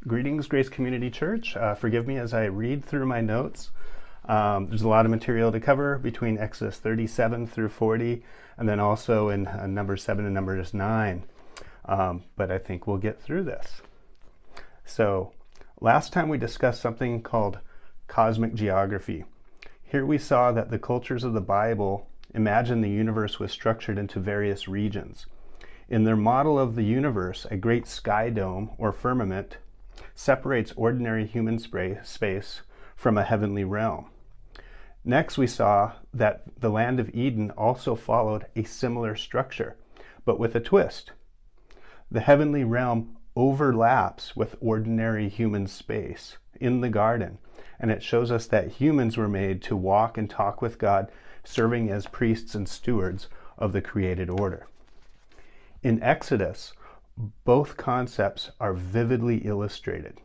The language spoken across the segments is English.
Greetings, Grace Community Church. Forgive me as I read through my notes. There's a lot of material to cover between Exodus 37 through 40, and then also in Numbers 7 and Numbers 9. But I think we'll get through this. So, last time we discussed something called cosmic geography. Here we saw that the cultures of the Bible imagined the universe was structured into various regions. In their model of the universe, a great sky dome or firmament separates ordinary human space from a heavenly realm. Next, we saw that the land of Eden also followed a similar structure, but with a twist. The heavenly realm overlaps with ordinary human space in the garden, and it shows us that humans were made to walk and talk with God, serving as priests and stewards of the created order. In Exodus, both concepts are vividly illustrated.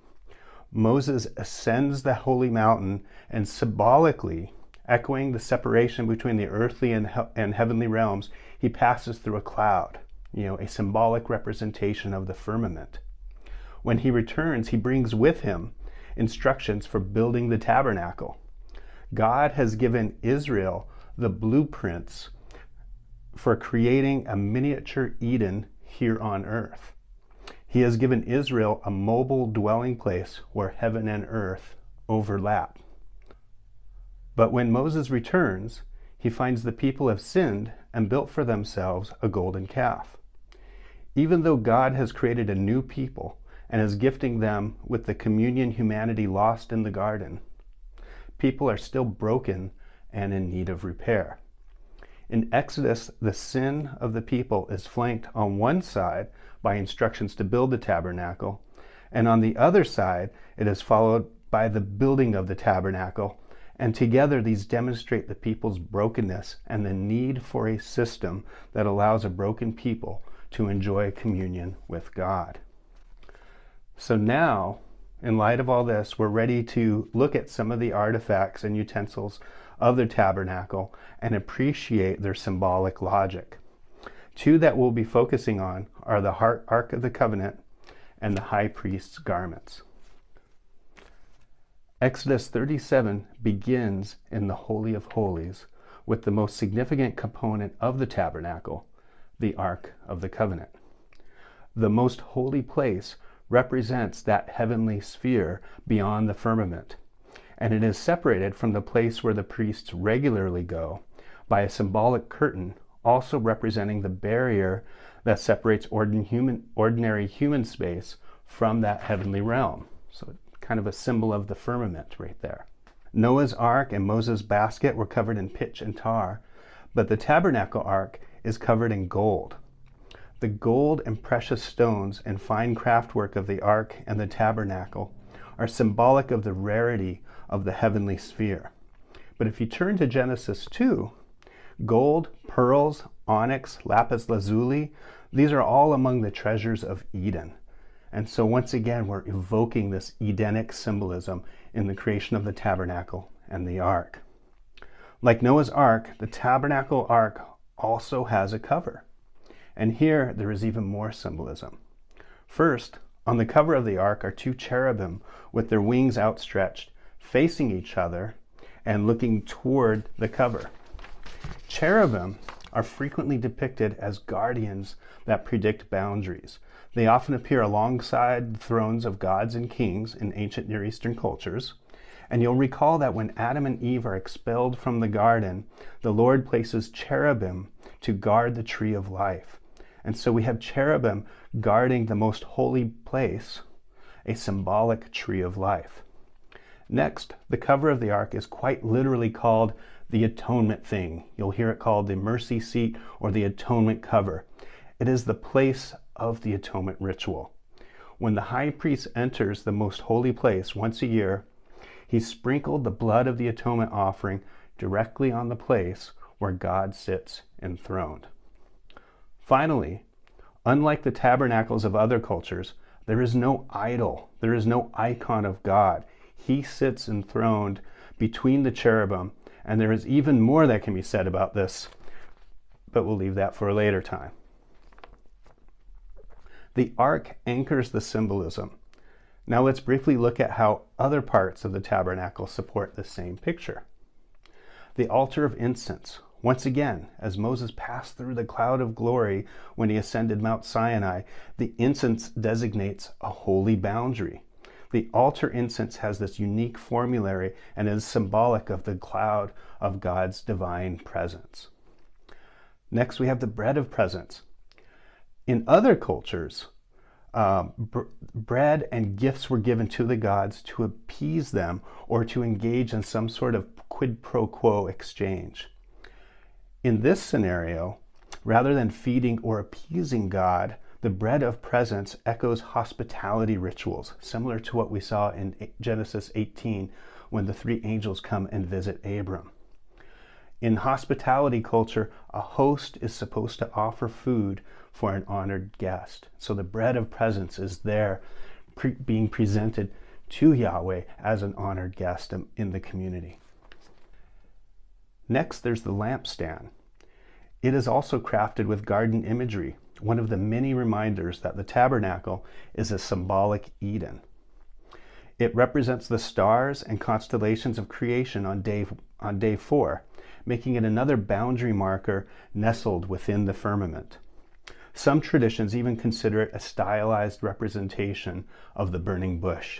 Moses ascends the holy mountain and symbolically, echoing the separation between the earthly and heavenly realms, he passes through a cloud, a symbolic representation of the firmament. When he returns, he brings with him instructions for building the tabernacle. God has given Israel the blueprints for creating a miniature Eden here on earth. He has given Israel a mobile dwelling place where heaven and earth overlap. But when Moses returns, he finds the people have sinned and built for themselves a golden calf. Even though God has created a new people and is gifting them with the communion humanity lost in the garden, people are still broken and in need of repair. In Exodus, the sin of the people is flanked on one side by instructions to build the tabernacle, and on the other side, it is followed by the building of the tabernacle, and together these demonstrate the people's brokenness and the need for a system that allows a broken people to enjoy communion with God. So now, in light of all this, we're ready to look at some of the artifacts and utensils of the tabernacle and appreciate their symbolic logic. Two that we'll be focusing on are the Ark of the Covenant and the high priest's garments. Exodus 37 begins in the Holy of Holies with the most significant component of the tabernacle, the Ark of the Covenant. The most holy place represents that heavenly sphere beyond the firmament, and it is separated from the place where the priests regularly go by a symbolic curtain, also representing the barrier that separates ordinary human space from that heavenly realm. So kind of a symbol of the firmament right there. Noah's Ark and Moses' basket were covered in pitch and tar, but the tabernacle ark is covered in gold. The gold and precious stones and fine craftwork of the ark and the tabernacle are symbolic of the rarity of the heavenly sphere. But if you turn to Genesis 2, gold, pearls, onyx, lapis lazuli, these are all among the treasures of Eden. And so once again, we're evoking this Edenic symbolism in the creation of the tabernacle and the ark. Like Noah's Ark, the tabernacle ark also has a cover. And here there is even more symbolism. First, on the cover of the ark are two cherubim with their wings outstretched, facing each other and looking toward the cover. Cherubim are frequently depicted as guardians that predict boundaries. They often appear alongside the thrones of gods and kings in ancient Near Eastern cultures. And you'll recall that when Adam and Eve are expelled from the garden, the Lord places cherubim to guard the tree of life. And so we have cherubim guarding the most holy place, a symbolic tree of life. Next, the cover of the ark is quite literally called the atonement thing. You'll hear it called the mercy seat or the atonement cover. It is the place of the atonement ritual. When the high priest enters the most holy place once a year, he sprinkled the blood of the atonement offering directly on the place where God sits enthroned. Finally, unlike the tabernacles of other cultures, there is no idol, there is no icon of God. He sits enthroned between the cherubim, and there is even more that can be said about this, but we'll leave that for a later time. The ark anchors the symbolism. Now let's briefly look at how other parts of the tabernacle support the same picture. The altar of incense. Once again, as Moses passed through the cloud of glory when he ascended Mount Sinai, the incense designates a holy boundary. The altar incense has this unique formulary and is symbolic of the cloud of God's divine presence. Next, we have the bread of presence. In other cultures, bread and gifts were given to the gods to appease them or to engage in some sort of quid pro quo exchange. In this scenario, rather than feeding or appeasing God, the bread of presence echoes hospitality rituals, similar to what we saw in Genesis 18 when the three angels come and visit Abram. In hospitality culture, a host is supposed to offer food for an honored guest. So the bread of presence is there being presented to Yahweh as an honored guest in the community. Next, there's the lampstand. It is also crafted with garden imagery, one of the many reminders that the tabernacle is a symbolic Eden. It represents the stars and constellations of creation on day 4, making it another boundary marker nestled within the firmament. Some traditions even consider it a stylized representation of the burning bush.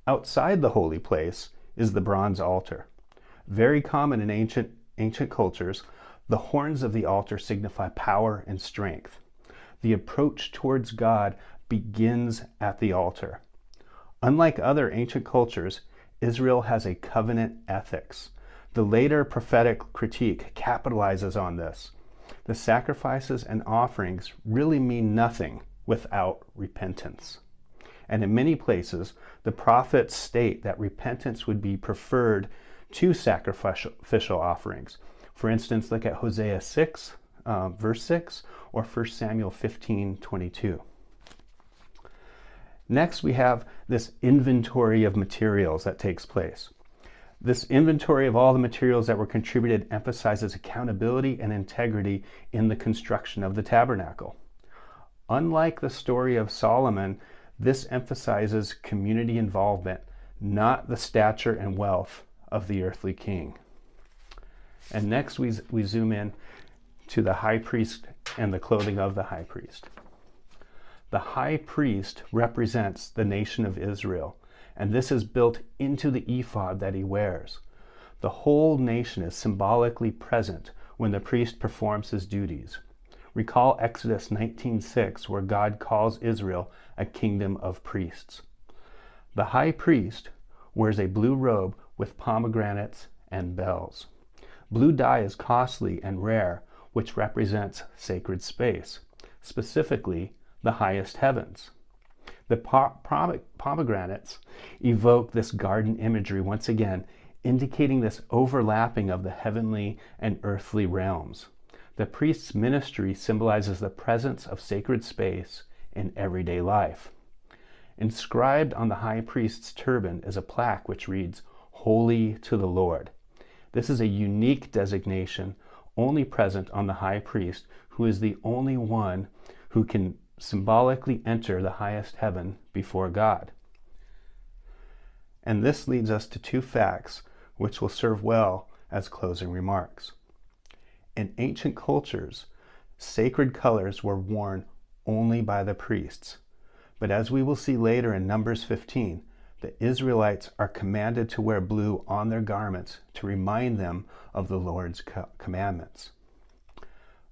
Outside the holy place is the bronze altar. Very common in ancient cultures, the horns of the altar signify power and strength. The approach towards God begins at the altar. Unlike other ancient cultures, Israel has a covenant ethics. The later prophetic critique capitalizes on this. The sacrifices and offerings really mean nothing without repentance. And in many places, the prophets state that repentance would be preferred to sacrificial offerings. For instance, look at Hosea 6, verse 6, or 1 Samuel 15:22. Next, we have this inventory of materials that takes place. This inventory of all the materials that were contributed emphasizes accountability and integrity in the construction of the tabernacle. Unlike the story of Solomon, this emphasizes community involvement, not the stature and wealth of the earthly king. And next we zoom in to the high priest and the clothing of the high priest. The high priest represents the nation of Israel, and this is built into the ephod that he wears. The whole nation is symbolically present when the priest performs his duties. Recall Exodus 19:6, where God calls Israel a kingdom of priests. The high priest wears a blue robe with pomegranates and bells. Blue dye is costly and rare, which represents sacred space, specifically the highest heavens. The pomegranates evoke this garden imagery once again, indicating this overlapping of the heavenly and earthly realms. The priest's ministry symbolizes the presence of sacred space in everyday life. Inscribed on the high priest's turban is a plaque which reads, "Holy to the Lord." This is a unique designation only present on the high priest, who is the only one who can symbolically enter the highest heaven before God. And this leads us to two facts which will serve well as closing remarks. In ancient cultures, sacred colors were worn only by the priests. But as we will see later in Numbers 15, the Israelites are commanded to wear blue on their garments to remind them of the Lord's commandments.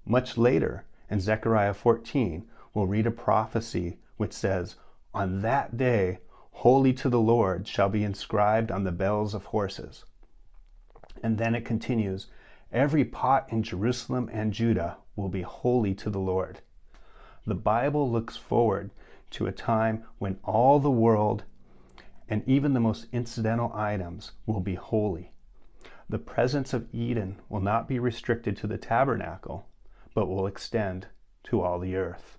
Much later, in Zechariah 14, we'll read a prophecy which says, "On that day, holy to the Lord shall be inscribed on the bells of horses." And then it continues, "Every pot in Jerusalem and Judah will be holy to the Lord." The Bible looks forward to a time when all the world and even the most incidental items will be holy. The presence of Eden will not be restricted to the tabernacle, but will extend to all the earth.